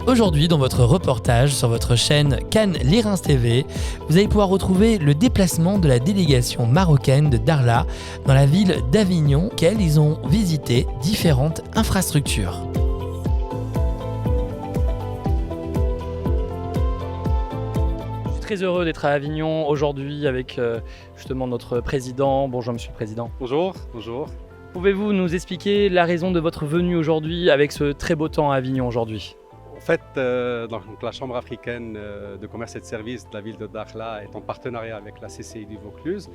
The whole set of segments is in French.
Aujourd'hui, dans votre reportage sur votre chaîne Cannes Lirins TV, vous allez pouvoir retrouver le déplacement de la délégation marocaine de Dakhla dans la ville d'Avignon, auquel ils ont visité différentes infrastructures. Je suis très heureux d'être à Avignon aujourd'hui avec justement notre président. Bonjour Monsieur le Président. Bonjour, bonjour. Pouvez-vous nous expliquer la raison de votre venue aujourd'hui avec ce très beau temps à Avignon aujourd'hui ? En fait, donc, la Chambre africaine de commerce et de services de la ville de Dakhla est en partenariat avec la CCI du Vaucluse.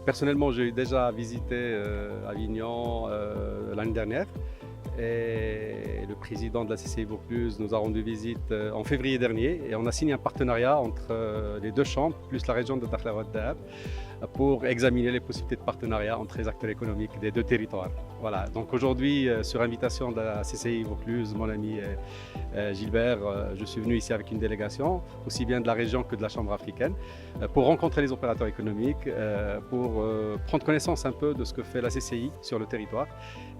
Personnellement, j'ai déjà visité Avignon l'année dernière et le président de la CCI Vaucluse nous a rendu visite en février dernier et on a signé un partenariat entre les deux chambres plus la région de Dakhla-Ouad Dahab pour examiner les possibilités de partenariat entre les acteurs économiques des deux territoires. Voilà, donc aujourd'hui, sur invitation de la CCI Vaucluse, mon ami Gilbert, je suis venu ici avec une délégation, aussi bien de la région que de la Chambre africaine, pour rencontrer les opérateurs économiques, pour prendre connaissance un peu de ce que fait la CCI sur le territoire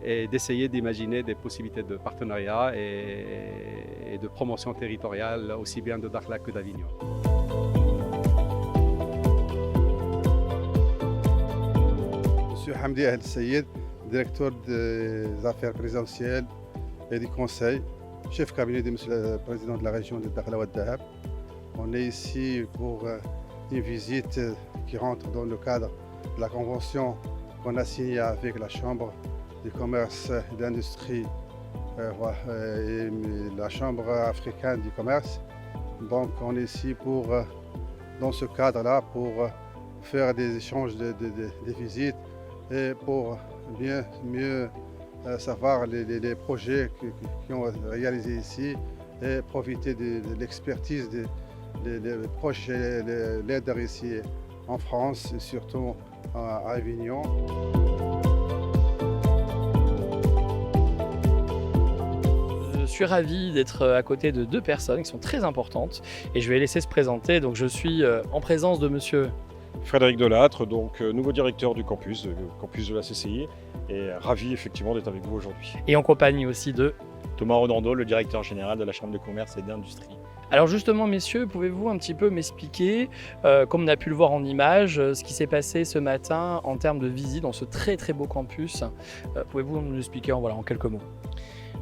et d'essayer d'imaginer des possibilités de partenariat et de promotion territoriale, aussi bien de Dakhla que d'Avignon. Monsieur Hamdi El Sayed, directeur des affaires présidentielles et du conseil, chef cabinet de Monsieur le Président de la région de Dakhla-Ouad Dahab. On est ici pour une visite qui rentre dans le cadre de la convention qu'on a signée avec la Chambre du commerce et de l'industrie et la Chambre africaine du commerce. Donc on est ici dans ce cadre-là pour faire des échanges de visites et pour mieux savoir les projets qui ont réalisés ici et profiter de l'expertise des proches et les leaders ici en France et surtout à Avignon. Je suis ravi d'être à côté de deux personnes qui sont très importantes et je vais les laisser se présenter. Donc je suis en présence de monsieur Frédéric Delattre, donc nouveau directeur du campus de la CCI, et ravi effectivement d'être avec vous aujourd'hui. et en compagnie aussi de... Thomas Rodando, le directeur général de la Chambre de commerce et d'industrie. Alors justement messieurs, pouvez-vous un petit peu m'expliquer, comme on a pu le voir en image, ce qui s'est passé ce matin en termes de visite dans ce très très beau campus. Pouvez-vous nous expliquer en quelques mots ?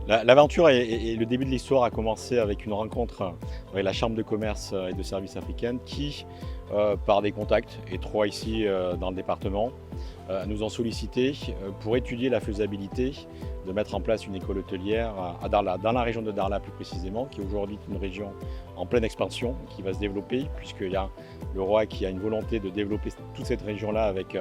L'aventure et le début de l'histoire a commencé avec une rencontre avec la Chambre de commerce et de services africaine qui, par des contacts étroits ici dans le département, nous ont sollicité pour étudier la faisabilité de mettre en place une école hôtelière à Dakhla, dans la région de Dakhla plus précisément, qui aujourd'hui est une région en pleine expansion, qui va se développer, puisqu'il y a le roi qui a une volonté de développer toute cette région-là avec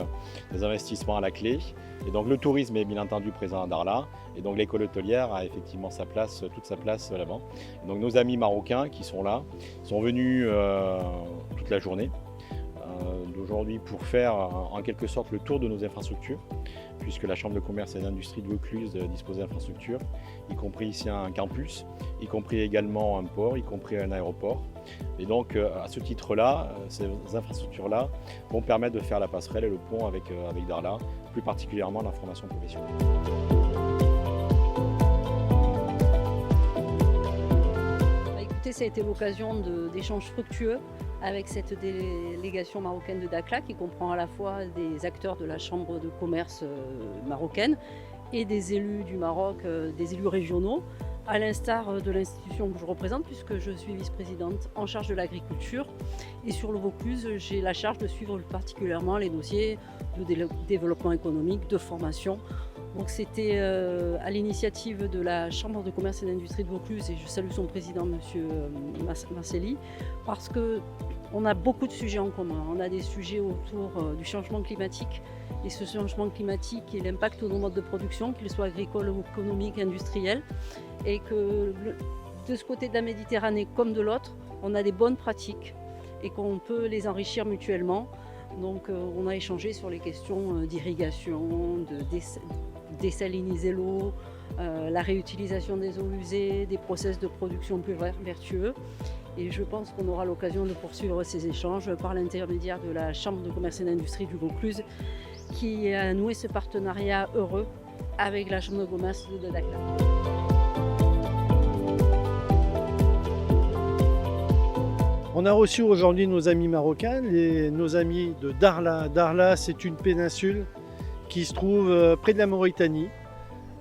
des investissements à la clé. Et donc le tourisme est bien entendu présent à Dakhla, et donc l'école hôtelière a effectivement toute sa place là-bas. Donc nos amis marocains qui sont là sont venus toute la journée d'aujourd'hui pour faire en quelque sorte le tour de nos infrastructures, puisque la Chambre de commerce et d'industrie de Vaucluse dispose d'infrastructures, y compris ici un campus, y compris également un port, y compris un aéroport. Et donc à ce titre-là, ces infrastructures-là vont permettre de faire la passerelle et le pont avec Dakhla, plus particulièrement la formation professionnelle. Écoutez, ça a été l'occasion d'échanges fructueux avec cette délégation marocaine de Dakhla qui comprend à la fois des acteurs de la Chambre de commerce marocaine et des élus du Maroc, des élus régionaux, à l'instar de l'institution que je représente puisque je suis vice-présidente en charge de l'agriculture. Et sur le Vaucluse, j'ai la charge de suivre particulièrement les dossiers de développement économique, de formation. Donc c'était à l'initiative de la Chambre de commerce et d'industrie de Vaucluse, et je salue son président, M. Marcelli, parce qu'on a beaucoup de sujets en commun. On a des sujets autour du changement climatique, et ce changement climatique et l'impact de nos modes de production, qu'ils soient agricoles, économiques, industriels, et que de ce côté de la Méditerranée comme de l'autre, on a des bonnes pratiques et qu'on peut les enrichir mutuellement. Donc on a échangé sur les questions d'irrigation, de désaliniser l'eau, la réutilisation des eaux usées, des process de production plus vertueux. Et je pense qu'on aura l'occasion de poursuivre ces échanges par l'intermédiaire de la Chambre de commerce et d'industrie du Vaucluse qui a noué ce partenariat heureux avec la Chambre de commerce de Dakhla. On a reçu aujourd'hui nos amis marocains, nos amis de Dakhla. Dakhla, c'est une péninsule qui se trouve près de la Mauritanie,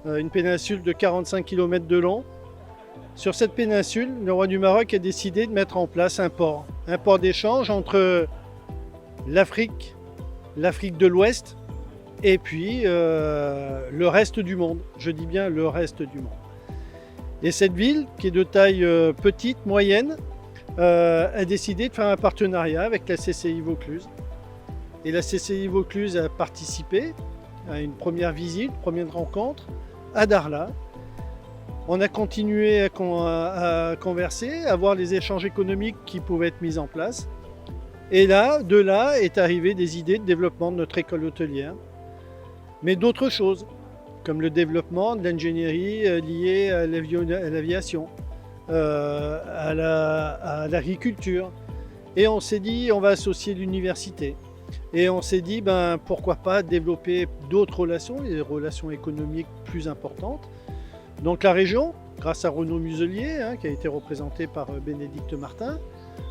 une péninsule de 45 km de long. Sur cette péninsule, le roi du Maroc a décidé de mettre en place un port d'échange entre l'Afrique de l'Ouest et puis le reste du monde. Je dis bien le reste du monde. Et cette ville, qui est de taille petite, moyenne, a décidé de faire un partenariat avec la CCI Vaucluse. Et la CCI Vaucluse a participé à une première visite, première rencontre à Dakhla. On a continué à converser, à voir les échanges économiques qui pouvaient être mis en place. Et de là est arrivé des idées de développement de notre école hôtelière, mais d'autres choses, comme le développement de l'ingénierie liée à l'aviation, à l'agriculture. Et on s'est dit, on va associer l'université. Et on s'est dit, pourquoi pas développer d'autres relations, des relations économiques plus importantes. Donc la région, grâce à Renaud Muselier, qui a été représenté par Bénédicte Martin,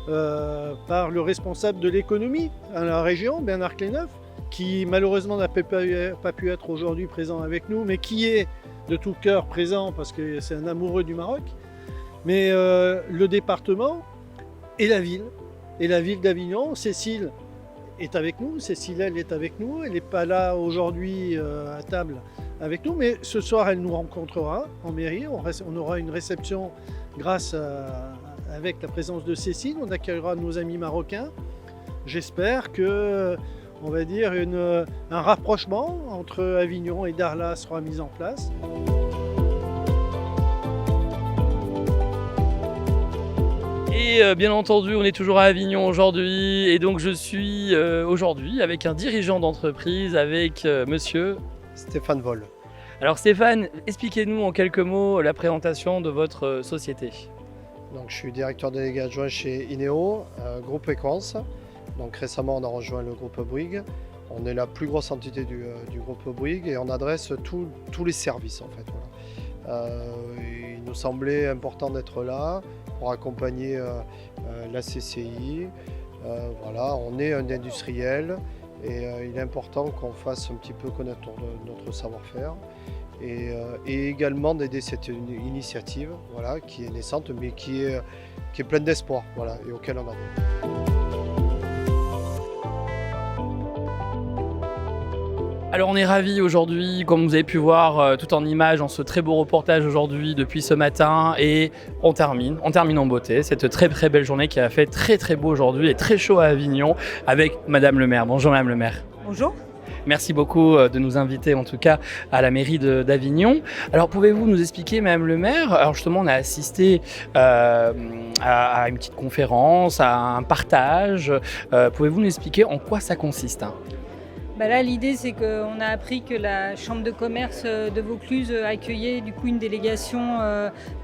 par le responsable de l'économie à la région, Bernard Cléneuf, qui malheureusement n'a pas pu être aujourd'hui présent avec nous, mais qui est de tout cœur présent parce que c'est un amoureux du Maroc. Mais le département et la ville d'Avignon, Cécile est avec nous, Cécile elle est avec nous, elle n'est pas là aujourd'hui à table avec nous, mais ce soir elle nous rencontrera en mairie, on aura une réception avec la présence de Cécile, on accueillera nos amis marocains. J'espère que, on va dire, un rapprochement entre Avignon et Dakhla sera mis en place. Et bien entendu, on est toujours à Avignon aujourd'hui et donc je suis aujourd'hui avec un dirigeant d'entreprise, avec monsieur Stéphane Vol. Alors Stéphane, expliquez-nous en quelques mots la présentation de votre société. Donc, je suis directeur délégué adjoint chez Ineo, groupe Equance. Donc récemment on a rejoint le groupe Bouygues. On est la plus grosse entité du groupe Bouygues et on adresse tous les services en fait. Voilà. Il nous semblait important d'être là pour accompagner la CCI. Voilà, on est un industriel et il est important qu'on fasse un petit peu connaître notre savoir-faire et également d'aider cette initiative voilà, qui est naissante mais qui est pleine d'espoir voilà, et auquel on adhère. Alors on est ravis aujourd'hui, comme vous avez pu voir tout en images dans ce très beau reportage aujourd'hui depuis ce matin et on termine en beauté cette très très belle journée qui a fait très très beau aujourd'hui et très chaud à Avignon avec Madame le maire. Bonjour Madame le maire. Bonjour. Merci beaucoup de nous inviter en tout cas à la mairie d'Avignon. Alors pouvez-vous nous expliquer Madame le maire, alors justement on a assisté à une petite conférence, à un partage, pouvez-vous nous expliquer en quoi ça consiste Là, l'idée, c'est qu'on a appris que la Chambre de commerce de Vaucluse accueillait du coup une délégation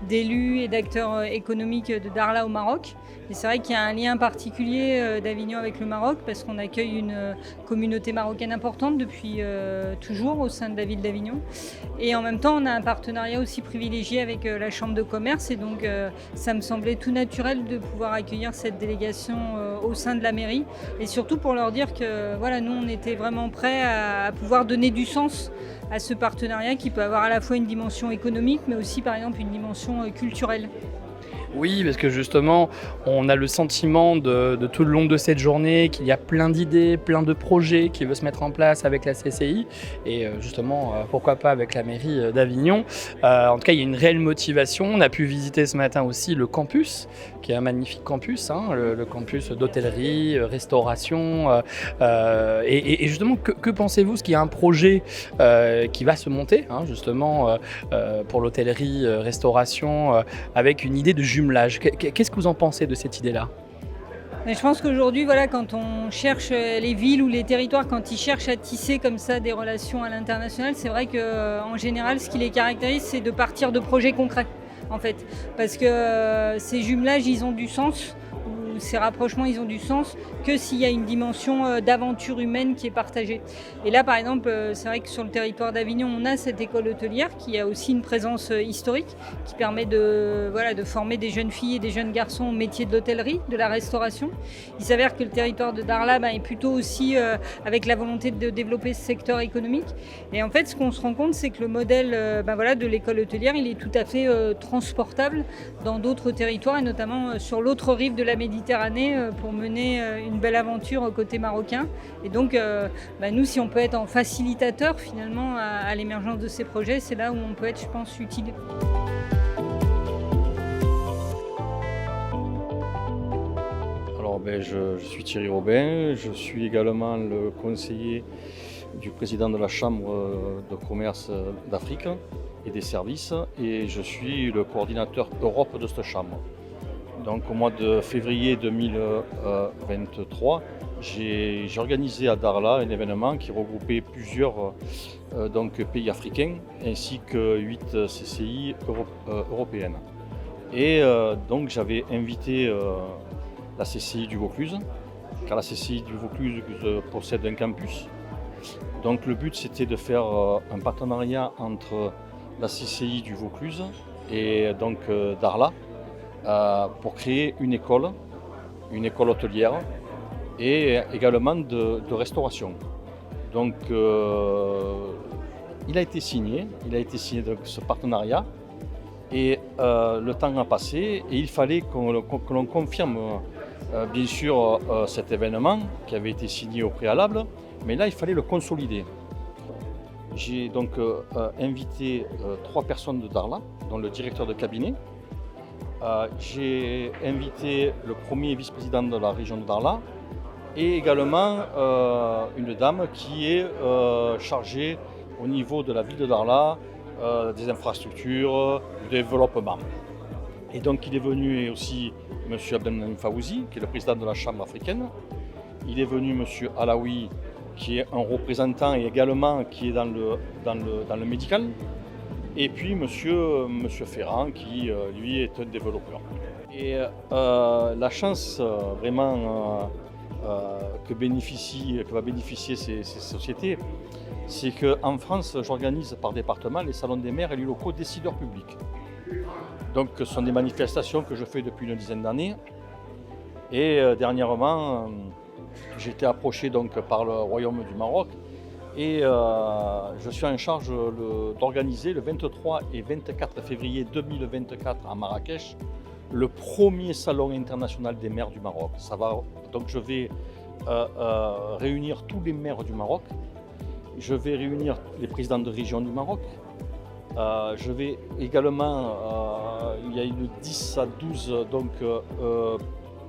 d'élus et d'acteurs économiques de Dakhla au Maroc. Et c'est vrai qu'il y a un lien particulier d'Avignon avec le Maroc parce qu'on accueille une communauté marocaine importante depuis toujours au sein de la ville d'Avignon. Et en même temps, on a un partenariat aussi privilégié avec la Chambre de commerce et donc ça me semblait tout naturel de pouvoir accueillir cette délégation au sein de la mairie et surtout pour leur dire que voilà, nous on était vraiment prêts à pouvoir donner du sens à ce partenariat qui peut avoir à la fois une dimension économique mais aussi par exemple une dimension culturelle. Oui, parce que justement, on a le sentiment de tout le long de cette journée qu'il y a plein d'idées, plein de projets qui veulent se mettre en place avec la CCI et justement, pourquoi pas avec la mairie d'Avignon. En tout cas, il y a une réelle motivation. On a pu visiter ce matin aussi le campus, qui est un magnifique campus, le campus d'hôtellerie, restauration. Et justement, que pensez-vous? Est-ce qu'il y a un projet qui va se monter, justement, pour l'hôtellerie, restauration, avec une idée de jumelage? Qu'est-ce que vous en pensez de cette idée-là? Mais je pense qu'aujourd'hui, voilà, quand on cherche les villes ou les territoires, quand ils cherchent à tisser comme ça des relations à l'international, c'est vrai qu'en général, ce qui les caractérise, c'est de partir de projets concrets, en fait. Parce que ces jumelages, ils ont du sens. ces rapprochements ils ont du sens que s'il y a une dimension d'aventure humaine qui est partagée. Et là par exemple, c'est vrai que sur le territoire d'Avignon, on a cette école hôtelière qui a aussi une présence historique qui permet de former des jeunes filles et des jeunes garçons au métier de l'hôtellerie, de la restauration. Il s'avère que le territoire de Darla est plutôt aussi avec la volonté de développer ce secteur économique. Et en fait, ce qu'on se rend compte, c'est que le modèle de l'école hôtelière, il est tout à fait transportable dans d'autres territoires et notamment sur l'autre rive de la Méditerranée pour mener une belle aventure côté marocain. Et donc, nous, si on peut être en facilitateur finalement à l'émergence de ces projets, c'est là où on peut être, je pense, utile. Alors, je suis Thierry Robin, je suis également le conseiller du président de la Chambre de commerce d'Afrique et des services, et je suis le coordinateur Europe de cette chambre. Donc au mois de février 2023, j'ai organisé à Darla un événement qui regroupait plusieurs pays africains ainsi que 8 CCI européennes. Et donc j'avais invité la CCI du Vaucluse, car la CCI du Vaucluse possède un campus. Donc le but c'était de faire un partenariat entre la CCI du Vaucluse et donc Darla pour créer une école hôtelière et également de restauration. Donc il a été signé donc, ce partenariat et le temps a passé et il fallait que l'on confirme bien sûr cet événement qui avait été signé au préalable, mais là il fallait le consolider. J'ai donc invité 3 personnes de Darla, dont le directeur de cabinet. J'ai invité le premier vice-président de la région de Darla et également une dame qui est chargée au niveau de la ville de Darla, des infrastructures, du développement. Et donc il est venu aussi M. Abdelmoumen Faouzi, qui est le président de la Chambre africaine. Il est venu M. Alaoui, qui est un représentant et également qui est dans le médical. Et puis monsieur Ferrand, qui lui est un développeur. Et la chance vraiment que va bénéficier ces sociétés, c'est qu'en France, j'organise par département les salons des maires et les locaux décideurs publics. Donc ce sont des manifestations que je fais depuis une dizaine d'années. Et dernièrement, j'ai été approché donc par le Royaume du Maroc et je suis en charge d'organiser le 23 et 24 février 2024 à Marrakech le premier salon international des maires du Maroc. Donc je vais réunir tous les maires du Maroc, je vais réunir les présidents de région du Maroc, je vais également, il y a une 10 à 12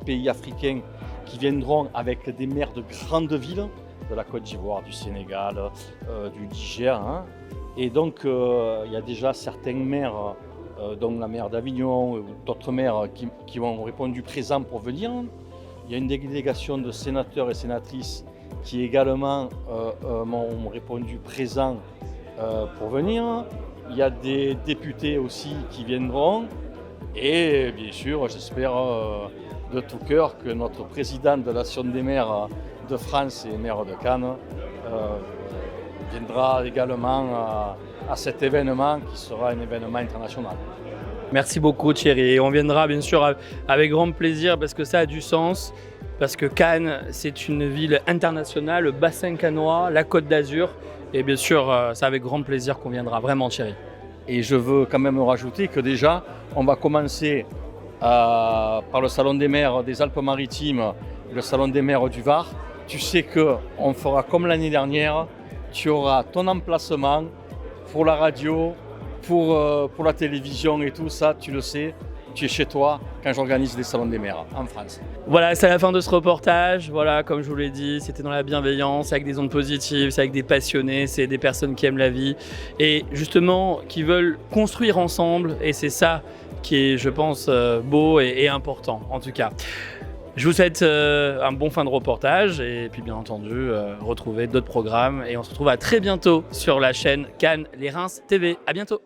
pays africains qui viendront avec des maires de grandes villes, de la Côte d'Ivoire, du Sénégal, du Niger. Et donc il y a déjà certains maires, dont la maire d'Avignon ou d'autres maires qui ont répondu présents pour venir. Il y a une délégation de sénateurs et sénatrices qui également m'ont répondu présents pour venir. Il y a des députés aussi qui viendront. Et bien sûr, j'espère de tout cœur que notre président de l'Association des maires de France et maire de Cannes viendra également à cet événement qui sera un événement international. Merci beaucoup Thierry, et on viendra bien sûr avec grand plaisir parce que ça a du sens, parce que Cannes c'est une ville internationale, le bassin cannois, la Côte d'Azur, et bien sûr c'est avec grand plaisir qu'on viendra, vraiment Thierry. Et je veux quand même rajouter que déjà on va commencer par le Salon des maires des Alpes-Maritimes, le Salon des maires du Var. Tu sais qu'on fera comme l'année dernière, tu auras ton emplacement pour la radio, pour la télévision et tout ça, tu le sais, tu es chez toi quand j'organise les salons des maires en France. Voilà, c'est la fin de ce reportage. Voilà, comme je vous l'ai dit, c'était dans la bienveillance, avec des ondes positives, c'est avec des passionnés, c'est des personnes qui aiment la vie et justement qui veulent construire ensemble, et c'est ça qui est, je pense, beau et important en tout cas. Je vous souhaite un bon fin de reportage et puis bien entendu retrouver d'autres programmes, et on se retrouve à très bientôt sur la chaîne Cannes Les Reims TV. À bientôt.